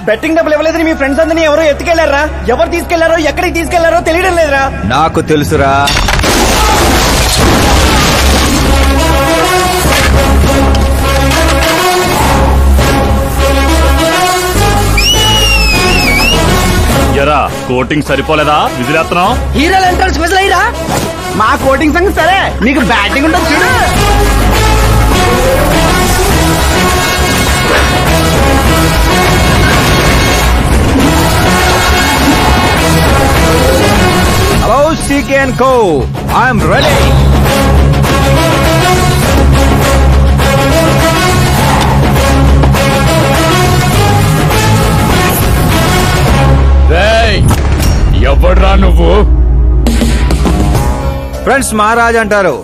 Betting డబ్బులు ఇవ్వలేదని మీ friends అందరినీ ఎవరో ఎత్తుకెళ్లారా? ఎవరు తీసుకెళ్లారో ఎక్కడికి తీసుకెళ్లారో తెలియడం లేదురా. నాకు తెలుసురా. ఎరా కోటింగ్ సరిపోలేదా? విజిలేస్తున్నాం. హీరోలు ఎంట్రన్స్ విజిల్ అయ్యిరా. మా కోటింగ్ సంగతి సరే, నీకు బ్యాటింగ్ ఉంటుంది చూడు. Hello CK and co, I'm ready. ఎవడ్రా నువ్వు? ఫ్రెండ్స్ మహారాజ్ అంటారు,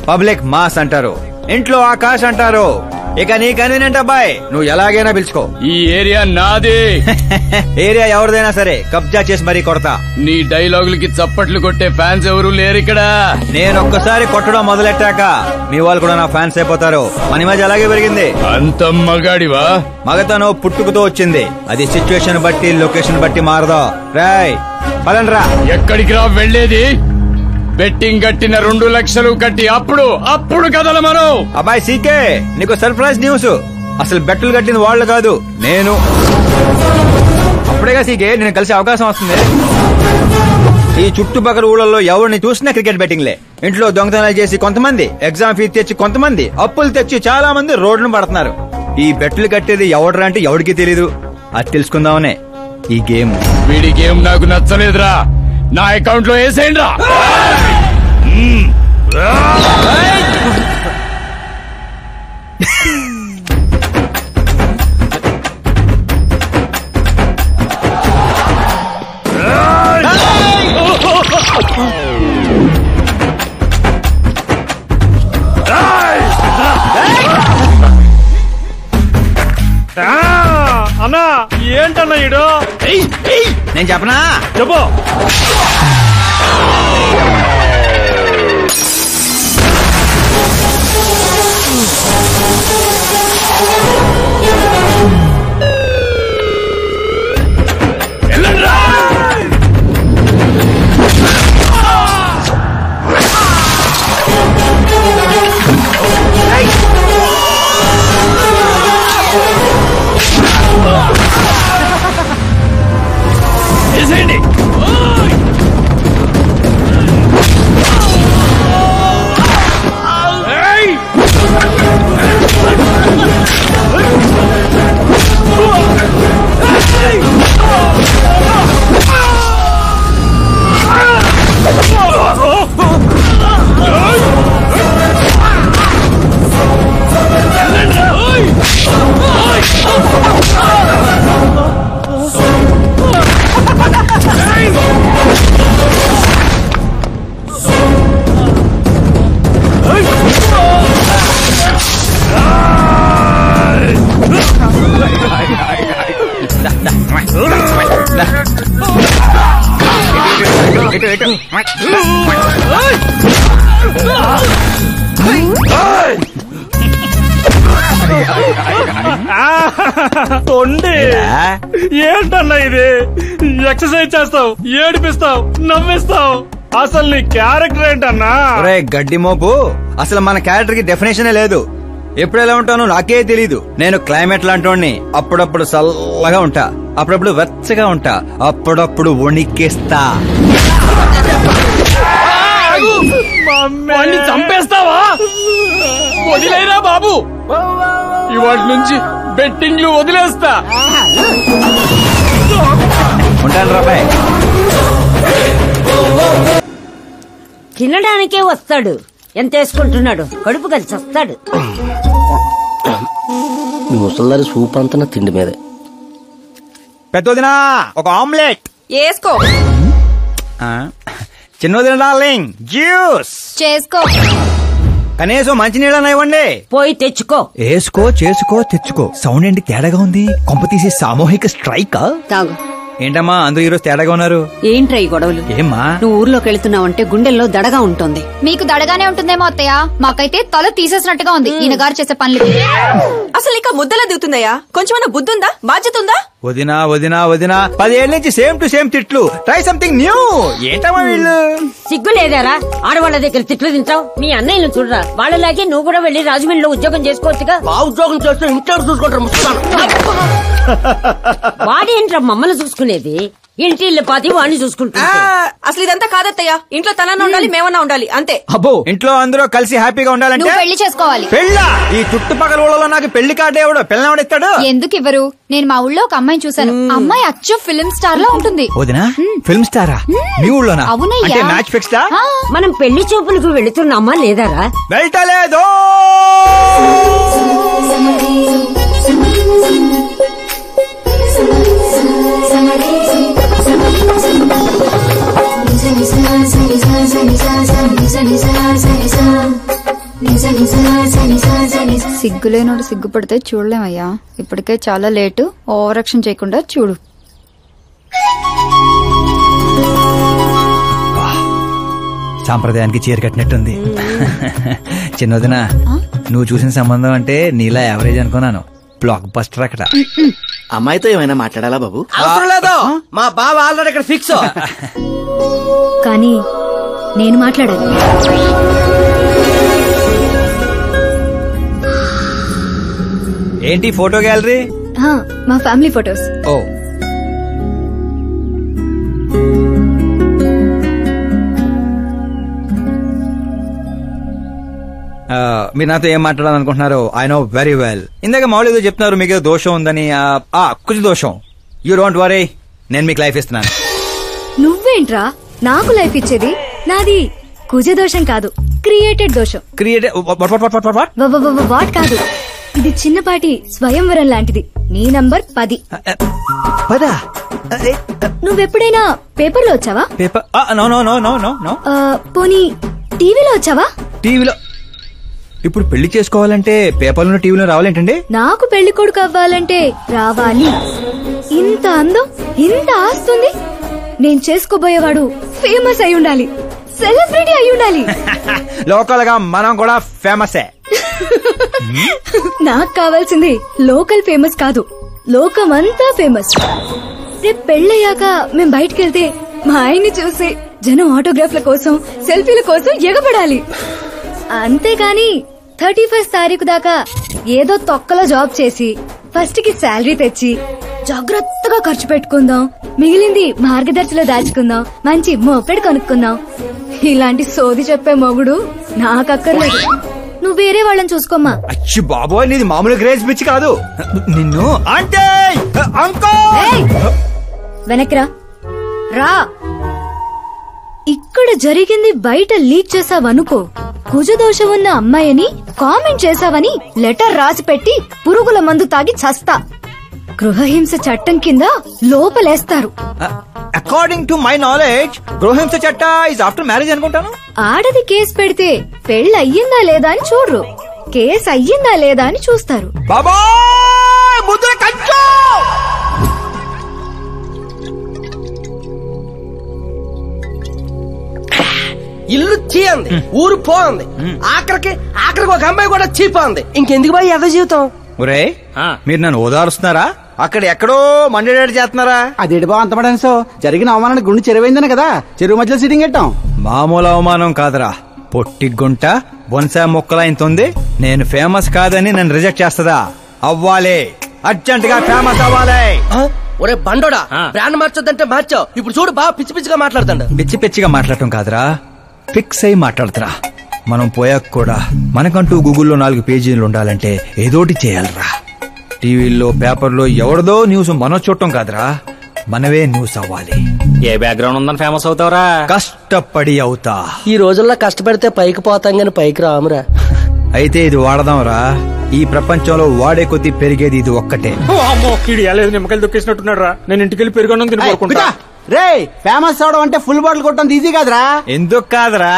పబ్లిక్ మాస్ అంటారు, ఇంట్లో ఆకాశ్ అంటారు. ఇక నీ కన్వీనియంట్ అబ్బాయి, నువ్వు ఎలాగైనా పిలుచుకో. ఈ ఏరియా నాది. ఏరియా ఎవరిదైనా సరే కబ్జా చేసి మరీ కొడతా. నీ డైలాగులకి చప్పట్లు కొట్టే ఫ్యాన్స్ ఎవరు లేరు ఇక్కడ. నేను ఒక్కసారి కొట్టడం మొదలెట్టాక మీ వాళ్ళు కూడా నా ఫ్యాన్స్ అయిపోతారు. మన ఇమేజ్ అలాగే పెరిగింది. అంత మగాడివా? మగతను పుట్టుకుతో వచ్చింది, అది సిచ్యువేషన్ బట్టి లొకేషన్ బట్టి మారదా. రాయ్ పదండ్రా. ఎక్కడికి రా వెళ్ళేది? బెట్టింగ్ కట్టిన 2 లక్షలు కట్టి అప్పుడు కదల మనం. అబ్బాయి సీకే, నీకు సర్ప్రైజ్ న్యూస్. అసలు బెట్టులు కట్టింది వాళ్ళు కాదు, నేను. అప్పుడేగా సీకే నేను కలిసే అవకాశం వస్తుంది. ఈ చుట్టుపక్కల ఊళ్ళల్లో ఎవరిని చూసినా క్రికెట్ బెట్టింగ్లే. ఇంట్లో దొంగతనాలు చేసి కొంతమంది, ఎగ్జామ్ ఫీజు తెచ్చి కొంతమంది, అప్పులు తెచ్చి చాలా మంది రోడ్లను పడుతున్నారు. ఈ బెట్టులు కట్టేది ఎవడరా అంటే ఎవడికి తెలీదు. అది తెలుసుకుందామనే ఈ గేమ్. వీడి గేమ్ నాకు నచ్చలేదురా. నా అకౌంట్ లో వేసేయండి రా. అన్నా ఏంటన్నా ఇడు? నేను చెప్పనా? చెప్పు. ఏంటన్నా ఇది? ఎక్సర్సైజ్ చేస్తావు, ఏడిపిస్తావు, నవ్విస్తావు. అసలు నీ క్యారెక్టర్ ఏంటన్నా? గడ్డి మోపు, అసలు మన క్యారెక్టర్ కి డెఫినేషనే లేదు. ఎప్పుడు ఎలా ఉంటానో నాకే తెలీదు. నేను క్లైమేట్ లాంటి అప్పుడప్పుడు చల్లగా ఉంటా, అప్పుడప్పుడు వెచ్చగా ఉంటా, అప్పుడప్పుడు వణికేస్తా. చంపేస్తావా? వదిలేరా బాబు, ఇవాటి నుంచి బెట్టింగ్లు వదిలేస్తా. ఉంటాను రాబాయ్. తినడానికే వస్తాడు, ఎంత వేసుకుంటున్నాడు, కడుపు కలిసి వస్తాడు. ముసల్దారి సూప్ అంతా తిండి మీదే. పెద్దదినా ఒక ఆమ్లెట్ వేసుకో. చిన్నదిన డార్లింగ్ జ్యూస్ చేసుకో. కనీసం మంచినీళ్ళని ఇవ్వండి. పోయి తెచ్చుకో. వేసుకో, చేసుకో, తెచ్చుకో. సౌండ్ ఏంటి తేడాగా ఉంది? కొంప తీసి సామూహిక స్ట్రైక్. తాగు. ఏంటమ్మా అందరూ ఈరోజు తేడాగా ఉన్నారు? ఏంట్రా ఈ గొడవలు? ఏమ్మా నువ్వు ఊర్లోకి వెళ్తున్నావంటే గుండెల్లో దడగా ఉంటుంది. మీకు దడగానే ఉంటుందేమో అత్తయ్య, మాకైతే తల తీసేసినట్టుగా ఉంది ఈయన గారు చేసే పనులు. అసలు ఇక ముద్దలా దిగుతుందయ్యా? కొంచెమన్నా బుద్ధుందా, బాధ్యత ఉందా? వదినా వదినా వదినా 10 ఏళ్ళ నుంచి సేమ్ టు సేమ్ తిట్లు. Try something new. ఏంటమ్మా వీళ్ళు? సిగ్గు లేదారా ఆడవాళ్ళ దగ్గర తిట్లు తింటావు? మీ అన్నయ్యను చూడరా, వాళ్ళలాగే నువ్వు కూడా వెళ్లి రాజమండ్రిలో ఉద్యోగం చేసుకోవచ్చుగా. ఉద్యోగం చేస్తే ఇంట్లో చూసుకుంటారు. వాడేంట్రా మమ్మల్ని చూసుకునేది? ఇంటి ఇల్లు పాతి వాడిని చూసుకుంటా. అసలు ఇదంతా కాదత్తయ్య. ఇంట్లో తనన్నా ఉండాలి, మేమన్నా ఉండాలి, అంతే. అబ్బో, ఇంట్లో అందరూ కలిసి హ్యాపీగా ఉండాలంటే నువ్వు పెళ్లి చేసుకోవాలి. పెళ్ళా? ఈ చుట్టుపక్కల ఊళ్ళో నాకు పెళ్లి కార్డు ఎవడో పిల్లవాడిస్తాడు. ఎందుకు ఇవ్వరు? నేను మా ఊళ్ళో ఒక అమ్మాయిని చూసాను. అమ్మాయి అచ్చు ఫిల్మ్ స్టార్ లో ఉంటుంది. వదినా, ఫిల్మ్ స్టారా? మీ ఊళ్ళోనా? అవునయ్యా. అంటే మ్యాచ్ ఫిక్స్డా? మనం పెళ్లి చూపులకు వెళుతున్నామా లేదారా? వెళ్ళలేదు. సిగ్గులేనోడు సిగ్గుపడితే చూడలేమయ్యా. ఇప్పటికే చాలా లేటు. ఓవర్ యాక్షన్ చేయకుండా చూడు. సాంప్రదాయానికి చీర కట్టినట్టుంది. చిన్నదినా, నువ్వు చూసిన సంబంధం అంటే నీలా యావరేజ్ అనుకున్నాను. బ్లాక్ బస్టర్ అక్కడ. అమ్మాయితో ఏమైనా మాట్లాడాలా బాబు? అవసరం లేదు, మా బావ ఆల్రెడీ ఇక్కడ ఫిక్స్. కానీ నేను మాట్లాడాలి. ఏంటి ఫోటో గ్యాలరీ? మా ఫ్యామిలీ ఫొటోస్. ఓ, మీరు నాతో ఏం మాట్లాడాలనుకుంటున్నారు? I know very well. ఇందాక మామూలు ఏదో చెప్తున్నారు, మీకు దోషం ఉందని. కొంచెం దోషం. యూ డోంట్ వరీ, నేను మీకు లైఫ్ ఇస్తున్నాను. నువ్వేంట్రా నాకు లైఫ్ ఇచ్చేది? నాది కుజ దోషం కాదు, క్రియేటెడ్ దోషం. వాట్ కాదు, ఇది చిన్నపాటి స్వయంవరం లాంటిది. నీ నంబర్ 10. నువ్వెప్పుడైనా పేపర్లో వచ్చావా? Paper? No no no no no. పోనీ టీవీలో వచ్చావా? టీవీలో? ఇప్పుడు పెళ్లి చేసుకోవాలంటే పేపర్లో టీవీలో రావాలేంటండి? నాకు పెళ్లి కొడుకు అవ్వాలంటే రావాలి. ఇంత అందం, ఇంత ఆస్తుంది. నేను చేసుకోబోయేవాడు ఫేమస్ అయి ఉండాలి, సెలబ్రిటీ అయి ఉండాలి. లోకల్ గా మనం కూడా ఫేమసే. నాకు కావాల్సింది లోకల్ ఫేమస్ కాదు, లోకమంతా ఫేమస్. రేపు పెళ్ళయ్యాక మేం బయటకెళ్తే మా ఆయన్ని చూసి జనం ఆటోగ్రాఫ్ల కోసం, సెల్ఫీల కోసం ఎగబడాలి. అంతేగాని 31st తారీఖు దాకా ఏదో తొక్కలో జాబ్ చేసి ఫస్ట్ కి శాలరీ తెచ్చి జాగ్రత్తగా ఖర్చు పెట్టుకుందాం, మిగిలింది మార్గదర్శిలో దాచుకుందాం, మంచి మోపెడు కొనుక్కుందాం. ఇలాంటి సోది చెప్పే మొగుడు నాకక్కర్లేదు. నువ్వు వేరే వాళ్ళని చూసుకోమ్మా. అచ్చి బాబోయ్, నీది మామూలు గ్రేజ్ పిచ్చి కాదు. నిన్ను అంటే వెనక్రా రా. ఇక్కడ జరిగింది బయట లీక్ చేసావనుకో, కుజదోషం ఉన్న అమ్మాయిని కామెంట్ చేసావని లెటర్ రాసి పెట్టి పురుగుల మందు తాగి చస్తా. గృహహింస చట్టం కింద లోపలేస్తారు. అకార్డింగ్ టు మై నాలెడ్జ్ గృహహింస చట్ట ఇస్ ఆఫ్టర్ మ్యారేజ్ అనుకుంటాను. ఆడది కేసు పెడితే పెళ్లి అయ్యిందా లేదా అని చూడరు, కేసు అయ్యిందా లేదా అని చూస్తారు. బాబాయ్ ముద్ర కంచు. ఇల్లు చీ అంది, ఊరు పో అంది, ఆఖరికి ఒక అమ్మాయి కూడా చీపోంది. ఇంకెందుకు బాయ్ ఎద జీవితం? ఒరే, మీరు నన్ను ఓదారుస్తున్నారా? అక్కడ ఎక్కడో మండేడాడు చేస్తున్నారా? అదేడు బా అంత పడాను. సో జరిగిన అవమానానికి గుండె చెరువైందని కదా చెరువు మధ్యలో సిట్టింగ్ పెట్టాం. మామూలు అవమానం కాదురా, పొట్టి గుంట బొన్సా మొక్కలైంతుంది. నేను ఫేమస్ కాదని నన్ను రిజెక్ట్ చేస్తదా? అవ్వాలి, అర్జెంట్ గా ఫేమస్ అవ్వాలి. ఒరే బండోడా, బ్రాండ్ మార్చొద్దంటే మార్చావు. ఇప్పుడు చూడు బాగా పిచ్చి పిచ్చిగా మాట్లాడుతాడు. పిచ్చి పిచ్చిగా మాట్లాడటం కాదురా, ఫిక్స్ అయి మాట్లాడుతురా. మనం పోయాక కూడా మనకంటూ గూగుల్లో 4 పేజీలు ఉండాలంటే ఏదోటి చేయాలరా. టీవీల్లో పేపర్లో ఎవరిదో న్యూస్ మనం చూడటం కాదురా, మనవే న్యూస్ అవ్వాలి. ఏ బ్యాక్గ్రౌండ్ ఉందని ఫేమస్ అవుతావురా? కష్టపడి అవుతా. ఈ రోజుల్లో కష్టపడితే పైకి పోతాం గాని పైకి రామురా. అయితే ఇది వాడదాంరా. ఈ ప్రపంచంలో వాడే కొద్దీ పెరిగేది ఇది ఒక్కటే. నిమ్మకాయలు దొక్కేసినట్టున్నాడు రా. నేను ఇంటికి వెళ్ళి పెరుగొన్నం తిని రే, ఫేమస్ అవడం అంటే ఫుల్ బాటిల్ కొట్టడం ఈజీ కాదురా. ఎందుకు కాదురా?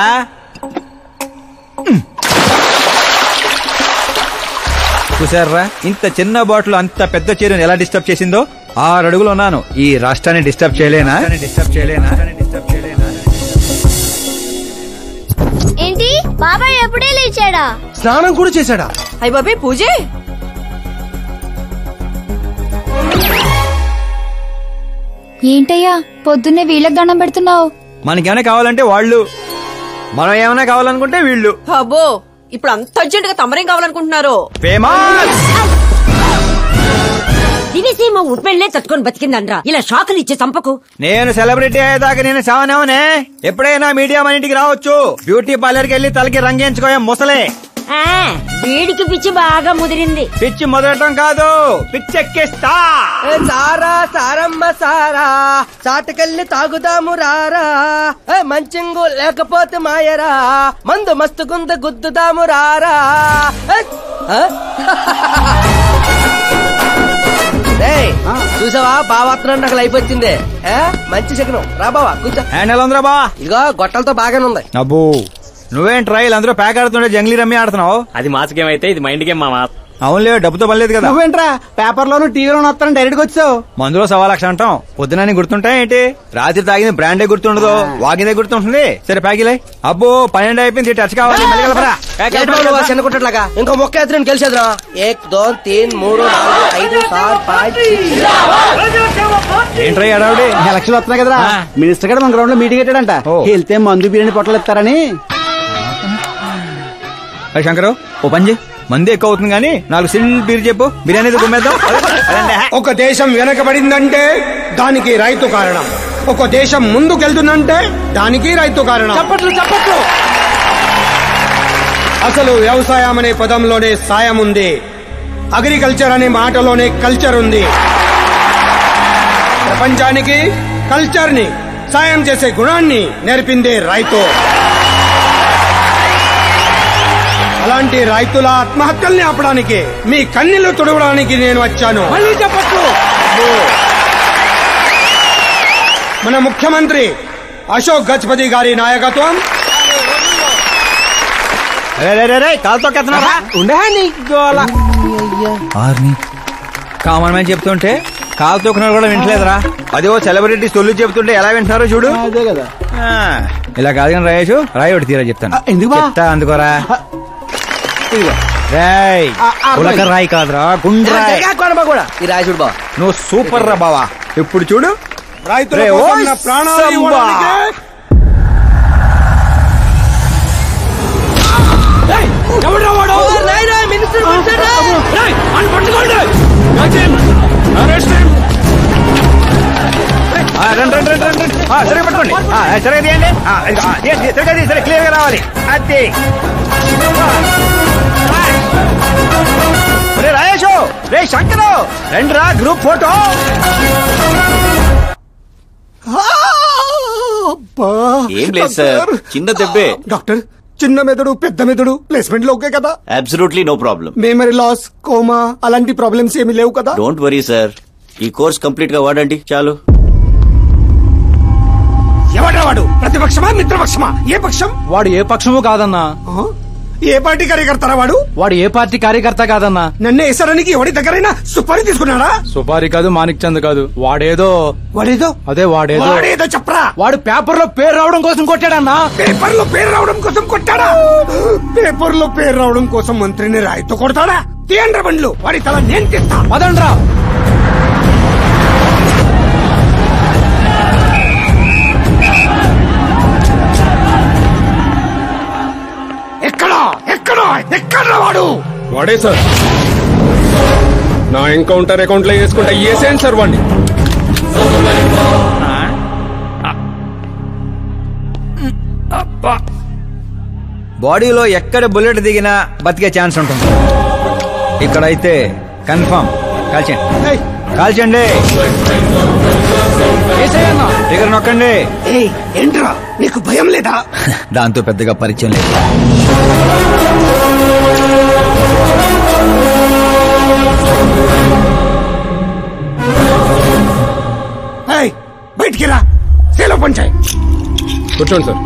చూసారా, ఇంత చిన్న బాటిల్ అంత పెద్ద చీరను ఎలా డిస్టర్బ్ చేసిందో. 6 అడుగులు ఉన్నాను, ఈ రాష్ట్రాన్ని డిస్టర్బ్ చేయలేనా? ఏంటి బాబాయ్ ఎప్పుడే లేచాడా? స్నానం కూడా చేశాడా? అయ్య బాబాయ్ పూజే. ఏంటయ్యా పొద్దున్నే వీళ్ళకి దండం పెడుతున్నావు? మనకేమైనా కావాలంటే వాళ్ళు, మనం ఏమైనా కావాలనుకుంటే వీళ్ళు. అబ్బో ఇప్పుడు అంత అర్జెంట్ గా తమరేం కావాలనుకుంటున్నారు? ఫేమస్ దివిసీమ ఉప్పెళ్లే తట్టుకొని బతికిందనరా, ఇలా షాకులు ఇచ్చే చంపకు. నేను సెలబ్రిటీ అయ్యేదాకా నేను సావనేవనే. ఎప్పుడైనా మీడియా మన ఇంటికి రావచ్చు. బ్యూటీ పార్లర్కి వెళ్ళి తలకి రంగేయించుకోయా ముసలే. వీడికి పిచ్చి బాగా ముదిరింది. పిచ్చి మొదలటం కాదు, పిచ్చెక్కిస్తా. సారా సారమ్మ సారా, చాటకెళ్ళి తాగుదాము రారా. మంచింగు లేకపోతే మాయరా, మందు మస్తుగుంద గుద్దుదాము రారా. చూసావా బావాత్రం నాకు లైఫ్ వచ్చింది. మంచి శకనం. రా బావా కూర్చో. హ్యాండ్ ఉందిరా బా. ఇదిగో గొట్టలతో బాగానే ఉంది. అబ్బో నువ్వేం ట్రైల్ అందరూ ప్యాక్ ఆడుతుండే జంగ్లీ రమ్మి ఆడుతున్నావు. అది మాస్ గేమ్ అయితే ఇది మైండ్ గేమ్ మామా. అవునులే, డబ్బుతో పనిలేదు కదా. నువ్వేంట్రా పేపర్ లోను టీవీలోను వస్తాను డైరెక్ట్ గా వచ్చావు. మందులో 1,00,000 అంటాం. పొద్దునని గుర్తుంటాయి ఏంటి? రాత్రి తాగింది బ్రాండే గుర్తుండదు, వాగిందే గుర్తుంటుంది. సరే ప్యాకిలే. అబ్బో 12 అయిపోయింది, టచ్ కావాలి. చిన్న కుట్టట్లాగా ఇంకో మొక్క ఎత్తున గెలిచేద్రా. 1 2 3 4 5 6 5 ఏంట్రై అడావుడి? ఎలక్షన్ వస్తున్నాయి కదరా, మినిస్టర్ గారు మన గ్రౌండ్ లో మీటింగ్ పెట్టాడంట. వెళ్తే మందు బిర్యానీ పొట్టలు ఇస్తారని. శంకరు ఓ పని చేయి, మంది ఎక్కువ అవుతుంది కానీ 4 సిల్ బీర్ చెప్పు, బిర్యానీ గుమ్మేద్దాం. ఒక దేశం వెనకబడిందంటే దానికి రైతు కారణం. ఒక దేశం ముందుకెళ్తుందంటే దానికి రైతు కారణం. చప్పట్లు చప్పట్లు. అసలు వ్యవసాయం అనే పదంలోనే సాయం ఉంది. అగ్రికల్చర్ అనే మాటలోనే కల్చర్ ఉంది. ప్రపంచానికి కల్చర్ ని, సాయం చేసే గుణాన్ని నేర్పిందే రైతు. అలాంటి రైతుల ఆత్మహత్యల్ని ఆపడానికి, మీ కన్నీళ్లు తుడవడానికి నేను వచ్చాను. మళ్ళీ చెప్పట్లు. మన ముఖ్యమంత్రి అశోక్ గజపతి గారి నాయకత్వం. కాలుతో కామన్ మ్యాన్ చెప్తుంటే కాలు తొక్కున్నారు కూడా వింటలేదురా. అదే సెలబ్రిటీ సొల్లు చెప్తుంటే ఎలా వింటున్నారో చూడు. అదే కదా. ఇలా కాదు కానీ రాయేషు, రాయి ఒకటి తీరా చెప్తాను. ఎందుకు చెప్తా అందుకోరా. రాయ్ ఉలక రాయి కాదురా, గుండ్రాయ్. కూడా ఈ రాజుడు బావ నువ్వు సూపర్ రా బావా. ఇప్పుడు చూడు, రైతుల కోసం నా ప్రాణాలు ఇవ్వడానికి. సరే పట్టుకోండి, సరే తీయండి, సరే క్లియర్ గా రావాలి. అది రే రాయేషు, రే శంకరు, రండిరా గ్రూప్ ఫోటో. ఏం లేదు సార్, చిన్న దెబ్బే. డాక్టర్, చిన్న మెదడు పెద్ద మెదడు ప్లేస్మెంట్ లో ఓకే కదా? Absolutely no problem. Memory loss, coma అలాంటి ప్రాబ్లమ్స్ ఏమి లేవు కదా? డోంట్ వరీ సార్, ఈ కోర్స్ కంప్లీట్ గా వాడండి చాలు. ఎవడా వాడు? ప్రతిపక్షమా మిత్రపక్షమా? ఏ పక్షం వాడు? ఏ పక్షము కాదన్నా. ఏ పార్టీ కార్యకర్తారా వాడు? వాడు ఏ పార్టీ కార్యకర్త కాదన్నా. నన్ను వేసడానికి ఎవడి దగ్గరైనా సుపారీ తీసుకున్నాడా? సుపారీ కాదు, మాణిక్ చంద్ కాదు. వాడేదో అదే వాడేదో చెప్పరా. వాడు పేపర్ లో పేరు రావడం కోసం కొట్టాడన్నా. పేపర్ లో పేరు రావడం కోసం కొట్టాడా? పేపర్ లో పేరు రావడం కోసం మంత్రిని రాయితో కొడతాడా? తీయండ్ర బండ్లు, వాడి తల నేను తీస్తా. పదండ్రా. ఎక్కడ వాడు? వాడే సార్, నా ఎన్కౌంటర్ అకౌంట్ లో వేసుకుంటా వేసేయండి సార్ వాడిని. బాడీలో ఎక్కడ బుల్లెట్ దిగినా బతికే ఛాన్స్ ఉంటుంది. ఇక్కడైతే కన్ఫర్మ్. కాల్చండి, కాల్చండి, దగ్గర నొక్కండి. ఏంట్రా నీకు భయం లేదా? దాంతో పెద్దగా పరిచయం లేదు. బయటికి రా, సేలో పంచాయి. కూర్చోండి సార్.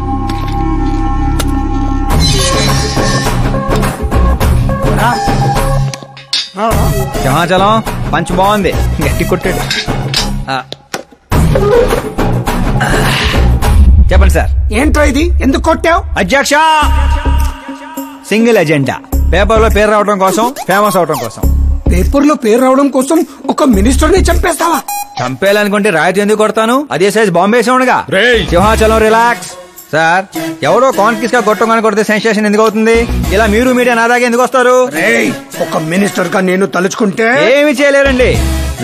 సింహాచలం పంచ్ బాగుంది, గట్టి కొట్టాడు. చెప్పండి సార్. ఏంట్రా ఇది? ఎందుకు కొట్టావు? అధ్యక్ష, సింగిల్ ఎజెండా. పేపర్ లో పేరు రావడం కోసం, ఫేమస్ అవడం కోసం. పేపర్ లో పేరు రావడం కోసం ఒక మినిస్టర్ ని చంపేస్తావా? చంపేయాలనుకుంటే రాయితీ ఎందుకు కొడతాను? అదే సైజ్ బాంబే సౌండ్గా. రేయ్! సింహాచలం రిలాక్స్. సార్, ఎవరో కాన్ఫిస్ గా కొట్టగానే కొడితే సెన్సేషన్ ఎందుకు అవుతుంది? ఇలా మీరు మీడియా నా దాకా ఎందుకు వస్తారు? ఒక మినిస్టర్ గా నేను తలుచుకుంటే ఏమి చేయలేరండి.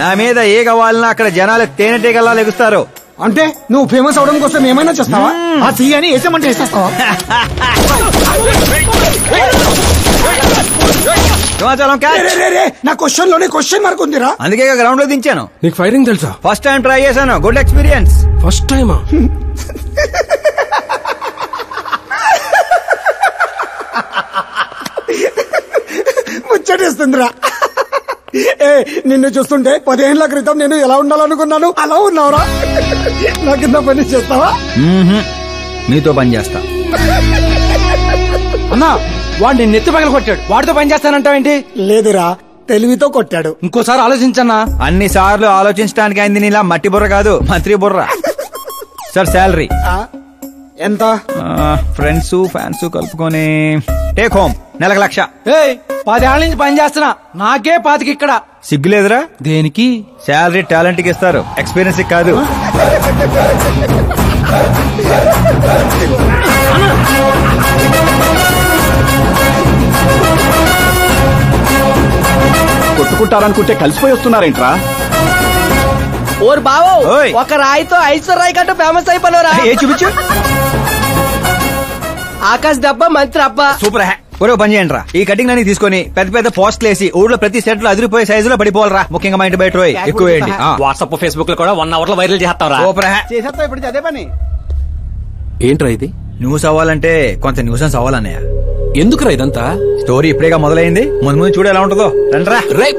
నా మీద ఏ కావాలన్నా అక్కడ జనాలు తేనెటీగల్లా లెగుస్తారు. అంటే నువ్వు ఫేమస్ అవడం కోసం ఏమైనా చేస్తావా? ఆ సీఎని వేసేమంటే వేసేస్తావా? సింహాచలం క్యాచ్. నా క్వశ్చన్ లోనే క్వశ్చన్ మార్క్ ఉందిరా. అందుకే గ్రౌండ్ లో దించాను. నీకు ఫైరింగ్ తెలుసా? ఫస్ట్ టైం ట్రై చేశాను. Good experience. ఫస్ట్ టైమా? ముచ్చటేస్తుందిరా. నిన్ను చూస్తుంటే 10 ఏళ్ల క్రితం నేను ఎలా ఉండాలనుకున్నాను అలా ఉన్నావురా. నా కింద పని చేస్తావా? మీతో పని చేస్తా. అన్నా, వాడిని నెత్తి పగల కొట్టాడు. వాడితో పని చేస్తానంటావేంటి? లేదురా, తెలివితో కొట్టాడు. ఇంకోసారి ఆలోచించన్నా. అన్ని సార్లు ఆలోచించడానికి అయింది నీలా మట్టి బుర్ర కాదు, మంత్రి బుర్ర. సార్, శాలరీ ఎంత? ఫ్రెండ్స్ ఫ్యాన్స్ కలుపుకొని టేక్ హోమ్ నెలకు 1,00,000. 10 ఏళ్ల నుంచి పని చేస్తున్నా, నాకే 25 ఇక్కడ. సిగ్గులేదురా? దేనికి? శాలరీ టాలెంట్ కి ఇస్తారు, ఎక్స్పీరియన్స్ కాదు. కొట్టుకుంటారనుకుంటే కలిసిపోయి వస్తున్నారేంట్రా? ఓరు బావో, ఓయ్. ఒక రాయితో ఐశ్వర్ రాయ్ కంటూ ఫేమస్ అయిపోయినరా? ఏ చూపించు. ఆకాశ్ దెబ్బ, మంత్రి అబ్బా. సూపర్ హ్యా. ఒరే పని చేయండి రా, ఈ కటింగ్ అన్ని తీసుకొని పెద్ద పెద్ద పోస్టులు వేసి ఊళ్ళో ప్రతి సెట్ లో అదిరిపోయే సైజులో పడిపోవాలరా. ముఖ్యంగా మా ఇంటి బయట ఎక్కువ వేయండి. వాట్సాప్ ఫేస్బుక్ లో కూడా 1 hour లో వైరల్ చేస్తాం రా. సూపర్ హ్యా. చేసేస్తా ఇప్పుడు అదే పని. ఏంట్రా ఇది? న్యూస్ అవ్వాలంటే కొంత న్యూసెన్స్ అవ్వాలన్నయ్య. ఎందుకురా ఇదంతా? స్టోరీ ఇప్పుడేగా మొదలైంది, ముందు ముందు చూడు ఎలా ఉంటుందో. రండ్రా. రేయ్